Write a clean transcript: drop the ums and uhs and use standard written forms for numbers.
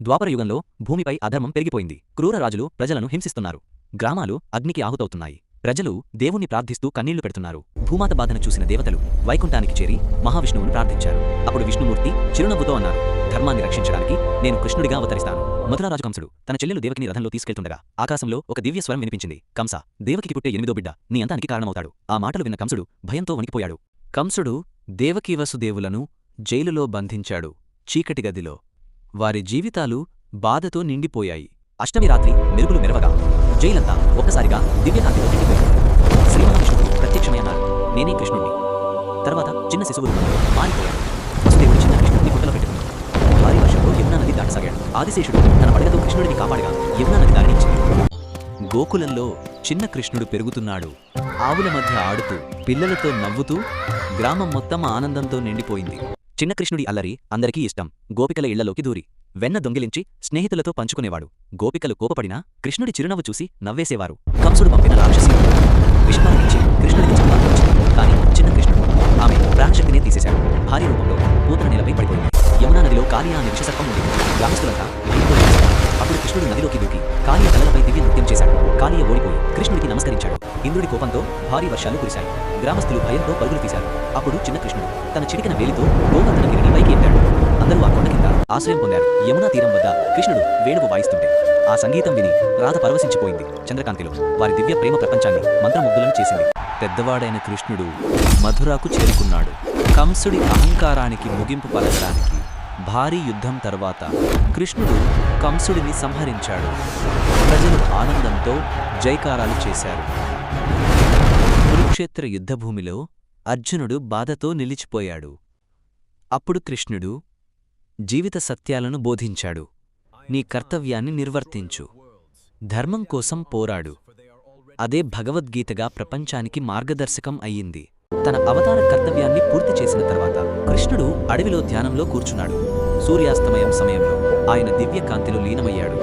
ద్వాపరయుగంలో భూమిపై అధర్మం పెరిగిపోయింది. క్రూర రాజులు ప్రజలను హింసిస్తున్నారు. గ్రామాలు అగ్నికి ఆహుతవుతున్నాయి. ప్రజలు దేవుణ్ణి ప్రార్థిస్తూ కన్నీళ్లు పెడుతున్నారు. భూమాత బాధను చూసిన దేవతలు వైకుంఠానికి చేరి మహావిష్ణువును ప్రార్థించారు. అప్పుడు విష్ణుమూర్తి చిరునవ్వుతో అన్నారు, ధర్మాన్ని రక్షించడానికి నేను కృష్ణుడిగా అవతరిస్తాను. మధురారాజు కంసుడు తన చెల్లెలు దేవకిని రథంలో తీసుకెళ్తుండగా ఆకాశంలో ఒక దివ్య స్వరం వినిపించింది. కంస, దేవకికి పుట్టే 8వ బిడ్డ నీ అంతానికి కారణమవుతాడు. ఆ మాటలు విన్న కంసుడు భయంతో వణికిపోయాడు. కంసుడు దేవకీ వసుదేవులను జైలులో బంధించాడు. చీకటి గదిలో వారి జీవితాలు బాధతో నిండిపోయాయి. అష్టమి రాత్రి మెరుగులు మెరవగా జైలంతా ఒక్కసారిగా దివ్యకాంతిలో నిండిపోయింది. శ్రీమహావిష్ణువు ప్రత్యక్షమై అన్నారు, నేనే కృష్ణుణ్ణి. తర్వాత చిన్న శిశువు మారిపోయాడు. వసుదేవుడు చిన్న కృష్ణుడిని గుట్టలో పెట్టుకున్నాడు. భారీ వర్షంలో యమునా నది దాటసాగాడు. ఆదిశేషుడు తన పడగతో కృష్ణుడిని కాపాడగా యమునా నది దాటించింది. గోకులంలో చిన్న కృష్ణుడు పెరుగుతున్నాడు. ఆవుల మధ్య ఆడుతూ పిల్లలతో నవ్వుతూ గ్రామం మొత్తం ఆనందంతో నిండిపోయింది. చిన్న కృష్ణుడి అల్లరి అందరికీ ఇష్టం. గోపికల ఇళ్లలోకి దూరి వెన్న దొంగిలించి స్నేహితులతో పంచుకునేవాడు. గోపికలు కోపపడినా కృష్ణుడి చిరునవ్వు చూసి నవ్వేసేవారు. కంసుడు పంపిన రాక్షసి విషపాలనించి కృష్ణుడికి చంపాలనించింది. కానీ చిన్న కృష్ణుడు ఆమె ప్రాణశక్తినే తీసేశాడు. భారీ రూపంలో పూతన నేలపై పడిపోయింది. యమునా నదిలో కాళియా అనే విషసర్పం ఉంది. గ్రామస్తులంతా అప్పుడు కృష్ణుడు నదిలోకి దూకి కాళియ తలలపై దివ్య నృత్యం చేశాడు. కాళియ ఓడిపోయి కృష్ణుడికి నమస్కరించాడు. ఇంద్రుడి కోపంతో భారీ వర్షాలు కురిశాయి. గ్రామస్తులు భయంతో పరుగులు తీశారు. అప్పుడు చిన్న కృష్ణుడు తన చిటికిన వేలితో గోవర్ధన గిరిని పైకి ఎత్తాడు. అందరూ ఆ కొండ కింద ఆశ్రయం పొందారు. యమునా తీరం వద్ద కృష్ణుడు వేణువు వాయిస్తుంటే ఆ సంగీతం విని రాధ పరవశించిపోయింది. చంద్రకాంతిలో వారి దివ్య ప్రేమ ప్రపంచాన్ని మంత్రముగ్ధులను చేసింది. పెద్దవాడైన కృష్ణుడు మధురాకు చేరుకున్నాడు. కంసుడి అహంకారానికి ముగింపు పలకడానికి భారీ యుద్ధం తర్వాత కృష్ణుడు కంసుడిని సంహరించాడు. ప్రజలు ఆనందంతో జైకారాలు చేశారు. కురుక్షేత్ర యుద్ధభూమిలో అర్జునుడు బాధతో నిలిచిపోయాడు. అప్పుడు కృష్ణుడు జీవిత సత్యాలను బోధించాడు. నీ కర్తవ్యాన్ని నిర్వర్తించు, ధర్మం కోసం పోరాడు. అదే భగవద్గీతగా ప్రపంచానికి మార్గదర్శకం అయ్యింది. తన అవతార కర్తవ్యాన్ని పూర్తి చేసిన తర్వాత కృష్ణుడు అడవిలో ధ్యానంలో కూర్చున్నాడు. సూర్యాస్తమయం సమయంలో ఆయన దివ్య కాంతిలో లీనమయ్యాడు.